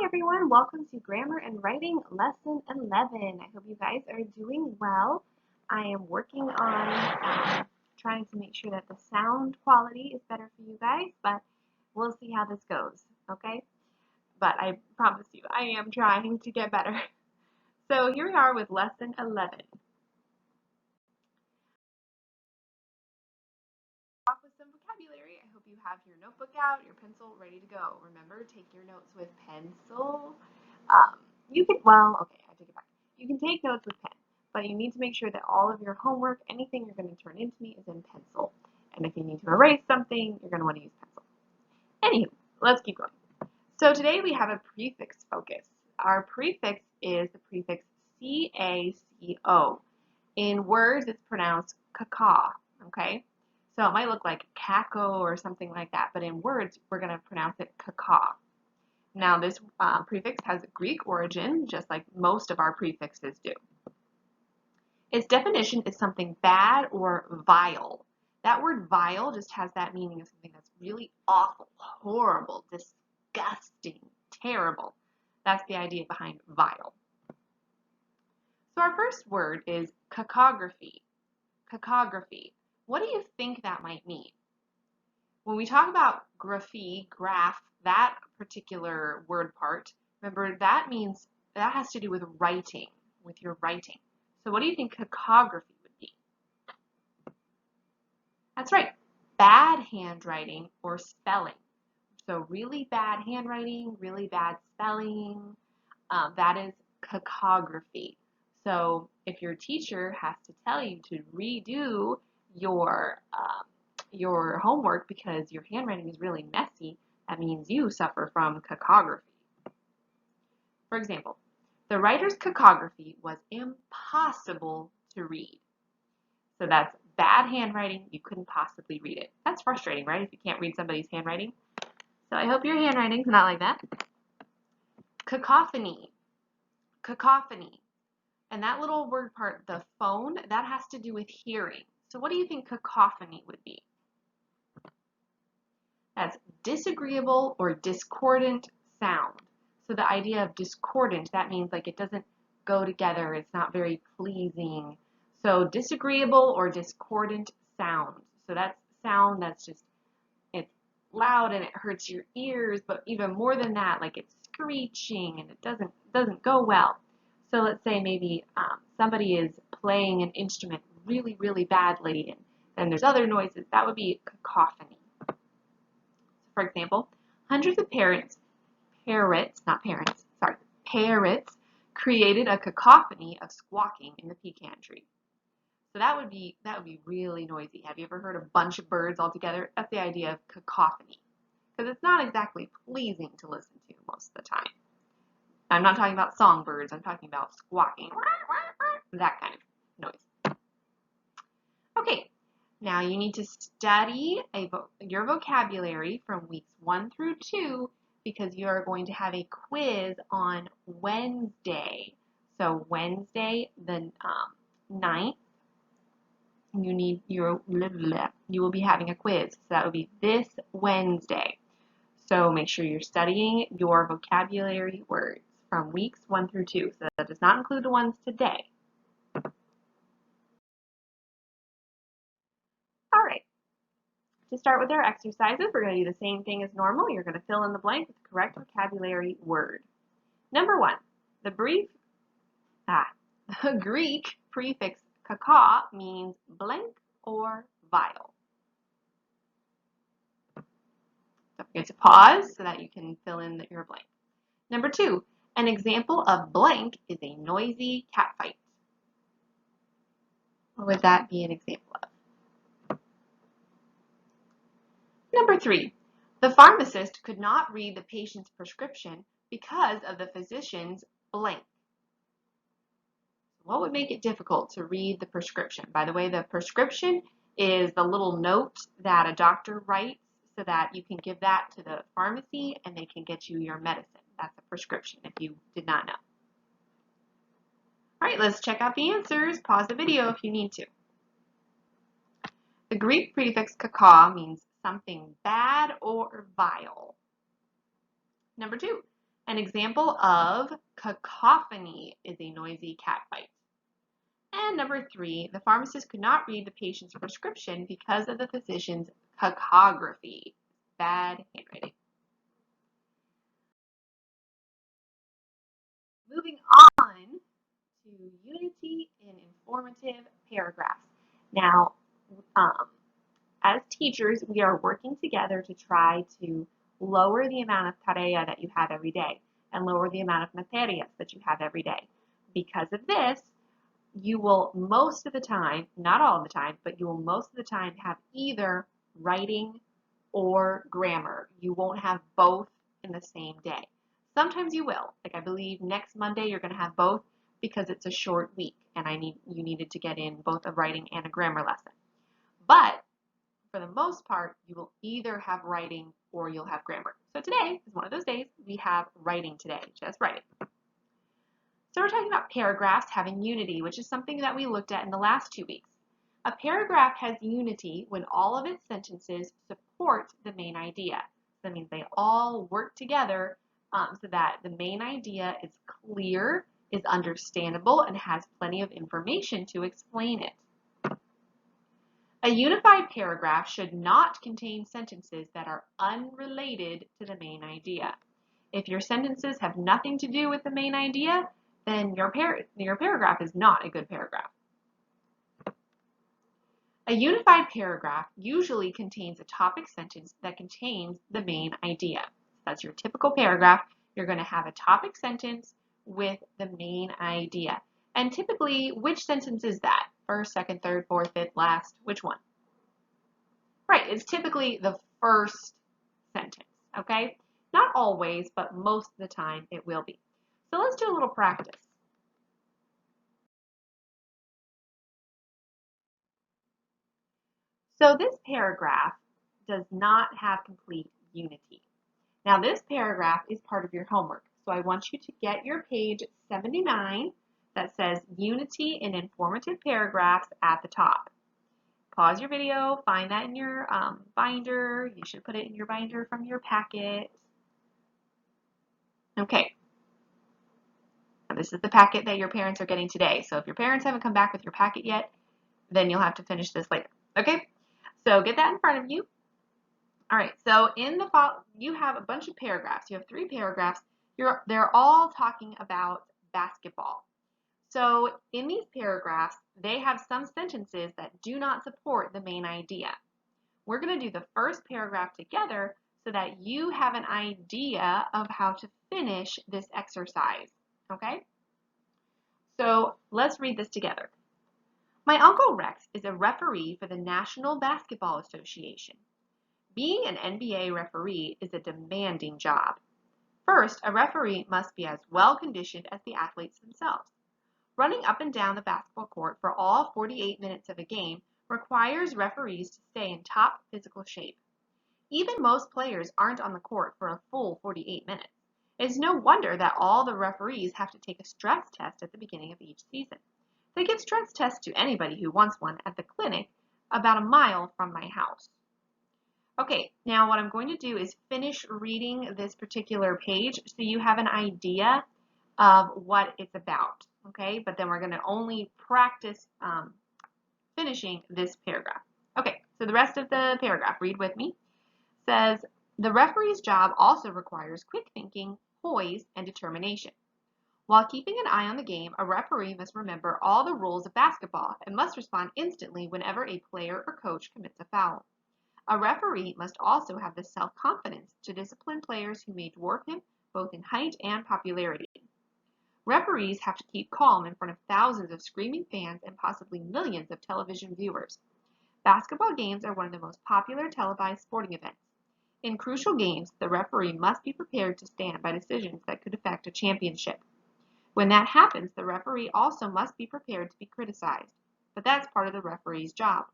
Hi everyone, welcome to Grammar and Writing Lesson 11. I hope you guys are doing well. I am working on trying to make sure that the sound quality is better for you guys, but we'll see how this goes, okay? But I promise you, I am trying to get better. So here we are with Lesson 11. Off with some vocabulary. I hope you have your notebook out, your pencil ready to go. Remember, take your notes with pencil. Okay, I take it back. You can take notes with pen, but you need to make sure that all of your homework, anything you're going to turn into me, is in pencil. And if you need to erase something, you're going to want to use pencil. Anywho, let's keep going. So today we have a prefix focus. Our prefix is the prefix C-A-C-O. In words, it's pronounced caca, okay? So it might look like caco or something like that, but in words, we're going to pronounce it caca. Now, this prefix has a Greek origin, just like most of our prefixes do. Its definition is something bad or vile. That word vile just has that meaning of something that's really awful, horrible, disgusting, terrible. That's the idea behind vile. So our first word is cacography. Cacography. What do you think that might mean? When we talk about graph, that particular word part, remember that means that has to do with writing, with your writing. So what do you think cacography would be? That's right, bad handwriting or spelling. So really bad handwriting, really bad spelling, that is cacography. So if your teacher has to tell you to redo your homework because your handwriting is really messy, that means you suffer from cacography. For example, the writer's cacography was impossible to read. So that's bad handwriting, you couldn't possibly read it. That's frustrating, right? If you can't read somebody's handwriting. So I hope your handwriting's not like that. Cacophony. Cacophony. And that little word part, the phone, that has to do with hearing. So what do you think cacophony would be? That's disagreeable or discordant sound. So the idea of discordant, that means like it doesn't go together, it's not very pleasing. So disagreeable or discordant sound. So that's sound that's just, it's loud and it hurts your ears, but even more than that, like it's screeching and it doesn't go well. So let's say maybe somebody is playing an instrument really, really badly, and then there's other noises. That would be cacophony. For example, hundreds of parrots created a cacophony of squawking in the pecan tree. So that would be really noisy. Have you ever heard a bunch of birds all together? That's the idea of cacophony. Because it's not exactly pleasing to listen to most of the time. I'm not talking about songbirds, I'm talking about squawking, that kind of noise. Okay, now you need to study your vocabulary from weeks 1 through 2 because you are going to have a quiz on Wednesday. So Wednesday the 9th, you will be having a quiz. So that would be this Wednesday. So make sure you're studying your vocabulary words from weeks 1 through 2. So that does not include the ones today. All right. To start with our exercises, we're going to do the same thing as normal. You're going to fill in the blank with the correct vocabulary word. Number 1, the Greek prefix kaka means blank or vile. Don't forget to pause so that you can fill in your blank. Number 2, an example of blank is a noisy catfight. What would that be an example of? Number 3, the pharmacist could not read the patient's prescription because of the physician's blank. What would make it difficult to read the prescription? By the way, the prescription is the little note that a doctor writes so that you can give that to the pharmacy and they can get you your medicine. That's a prescription if you did not know. All right, let's check out the answers. Pause the video if you need to. The Greek prefix kaka means something bad or vile. Number 2, An example of cacophony is a noisy cat fight. And number 3, the pharmacist could not read the patient's prescription because of the physician's cacography, bad handwriting. Moving on to unity in informative paragraphs. Now, as teachers, we are working together to try to lower the amount of tarea that you have every day and lower the amount of materias that you have every day. Because of this, you will most of the time, not all the time, but you will most of the time have either writing or grammar. You won't have both in the same day. Sometimes you will. Like I believe next Monday you're going to have both because it's a short week and you needed to get in both a writing and a grammar lesson. But for the most part, you will either have writing or you'll have grammar. So today is one of those days we have writing today, just writing. So we're talking about paragraphs having unity, which is something that we looked at in the last 2 weeks. A paragraph has unity when all of its sentences support the main idea. That means they all work together so that the main idea is clear, is understandable, and has plenty of information to explain it. A unified paragraph should not contain sentences that are unrelated to the main idea. If your sentences have nothing to do with the main idea, then your paragraph is not a good paragraph. A unified paragraph usually contains a topic sentence that contains the main idea. That's your typical paragraph. You're going to have a topic sentence with the main idea. And typically, which sentence is that? First, second, third, fourth, fifth, last? Which one? Right, it's typically the first sentence, okay? Not always, but most of the time it will be. So let's do a little practice. So this paragraph does not have complete unity. Now this paragraph is part of your homework. So I want you to get your page 79 that says Unity in Informative Paragraphs at the top. Pause your video, find that in your binder. You should put it in your binder from your packet. Okay. Now this is the packet that your parents are getting today. So if your parents haven't come back with your packet yet, then you'll have to finish this later. Okay? So get that in front of you. All right, so in the you have a bunch of paragraphs. You have 3 paragraphs. They're all talking about basketball. So in these paragraphs, they have some sentences that do not support the main idea. We're going to do the first paragraph together so that you have an idea of how to finish this exercise, okay? So let's read this together. My Uncle Rex is a referee for the National Basketball Association. Being an NBA referee is a demanding job. First, a referee must be as well conditioned as the athletes themselves. Running up and down the basketball court for all 48 minutes of a game requires referees to stay in top physical shape. Even most players aren't on the court for a full 48 minutes. It's no wonder that all the referees have to take a stress test at the beginning of each season. They give stress tests to anybody who wants one at the clinic about a mile from my house. Okay, now what I'm going to do is finish reading this particular page so you have an idea of what it's about, okay? But then we're going to only practice finishing this paragraph. Okay, so the rest of the paragraph, read with me, says, the referee's job also requires quick thinking, poise, and determination. While keeping an eye on the game, a referee must remember all the rules of basketball and must respond instantly whenever a player or coach commits a foul. A referee must also have the self-confidence to discipline players who may dwarf him both in height and popularity. Referees have to keep calm in front of thousands of screaming fans and possibly millions of television viewers. Basketball games are one of the most popular televised sporting events. In crucial games, the referee must be prepared to stand by decisions that could affect a championship. When that happens, the referee also must be prepared to be criticized, but that's part of the referee's job.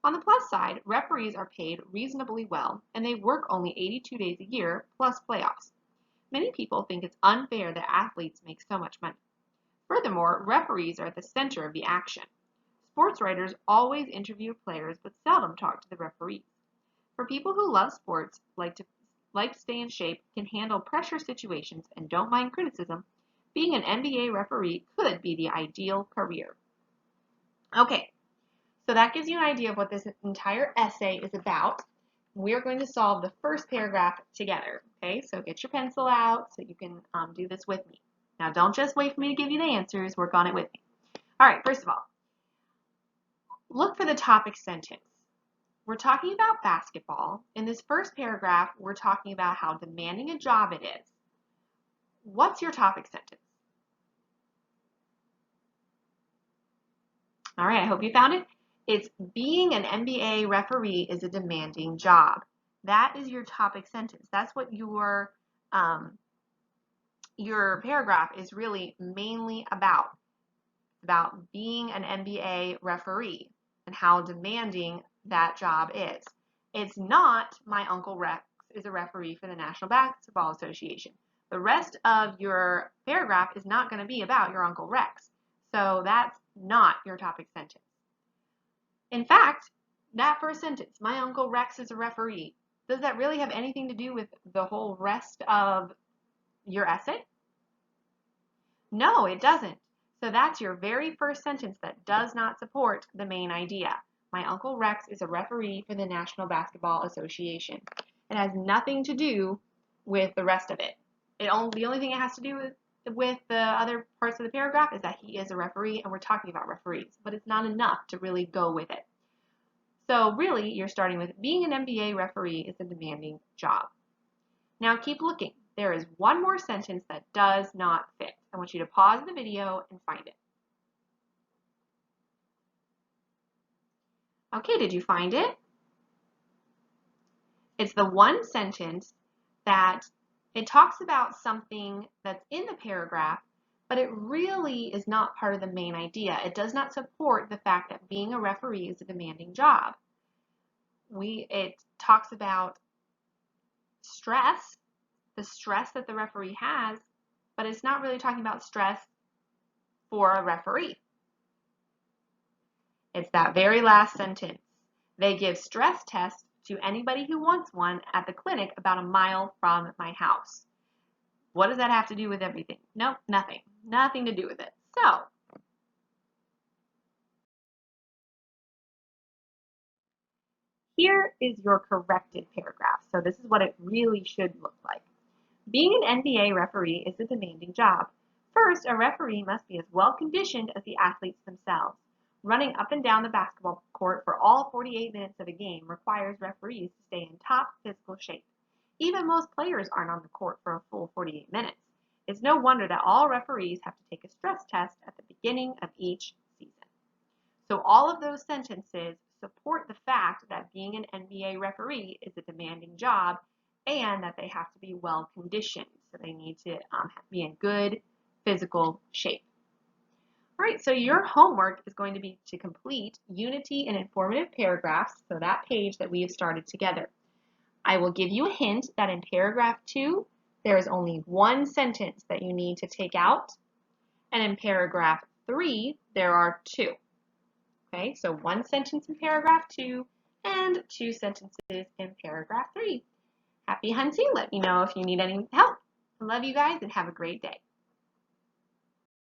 On the plus side, referees are paid reasonably well, and they work only 82 days a year, plus playoffs. Many people think it's unfair that athletes make so much money. Furthermore, referees are at the center of the action. Sports writers always interview players but seldom talk to the referees. For people who love sports, like to like to stay in shape, can handle pressure situations, and don't mind criticism, being an NBA referee could be the ideal career. Okay, so that gives you an idea of what this entire essay is about. We're going to solve the first paragraph together. Okay, so get your pencil out so you can do this with me. Now, don't just wait for me to give you the answers. Work on it with me. All right, first of all, look for the topic sentence. We're talking about basketball. In this first paragraph, we're talking about how demanding a job it is. What's your topic sentence? All right, I hope you found it. It's being an NBA referee is a demanding job. That is your topic sentence. That's what your paragraph is really mainly about being an NBA referee and how demanding that job is. It's not my Uncle Rex is a referee for the National Basketball Association. The rest of your paragraph is not going to be about your Uncle Rex. So that's not your topic sentence. In fact, that first sentence, my Uncle Rex is a referee, does that really have anything to do with the whole rest of your essay? No, it doesn't. So that's your very first sentence that does not support the main idea. My Uncle Rex is a referee for the National Basketball Association. It has nothing to do with the rest of it. The only thing it has to do with the other parts of the paragraph is that he is a referee and we're talking about referees, but it's not enough to really go with it. So really, you're starting with being an NBA referee is a demanding job. Now keep looking. There is one more sentence that does not fit. I want you to pause the video and find it. Okay, did you find it? It's the one sentence that it talks about something that's in the paragraph, but it really is not part of the main idea. It does not support the fact that being a referee is a demanding job. It talks about stress, the stress that the referee has, but it's not really talking about stress for a referee. It's that very last sentence. They give stress tests to anybody who wants one at the clinic about a mile from my house. What does that have to do with everything? Nope, nothing. Nothing to do with it. So, here is your corrected paragraph. So this is what it really should look like. Being an NBA referee is a demanding job. First, a referee must be as well conditioned as the athletes themselves. Running up and down the basketball court for all 48 minutes of a game requires referees to stay in top physical shape. Even most players aren't on the court for a full 48 minutes. It's no wonder that all referees have to take a stress test at the beginning of each season. So all of those sentences support the fact that being an NBA referee is a demanding job and that they have to be well conditioned. So they need to be in good physical shape. All right, so your homework is going to be to complete unity and informative paragraphs, so that page that we have started together. I will give you a hint that in paragraph 2, there is only one sentence that you need to take out, and in paragraph 3, there are 2. Okay, so one sentence in paragraph 2 and 2 sentences in paragraph 3. Happy hunting. Let me know if you need any help. I love you guys and have a great day.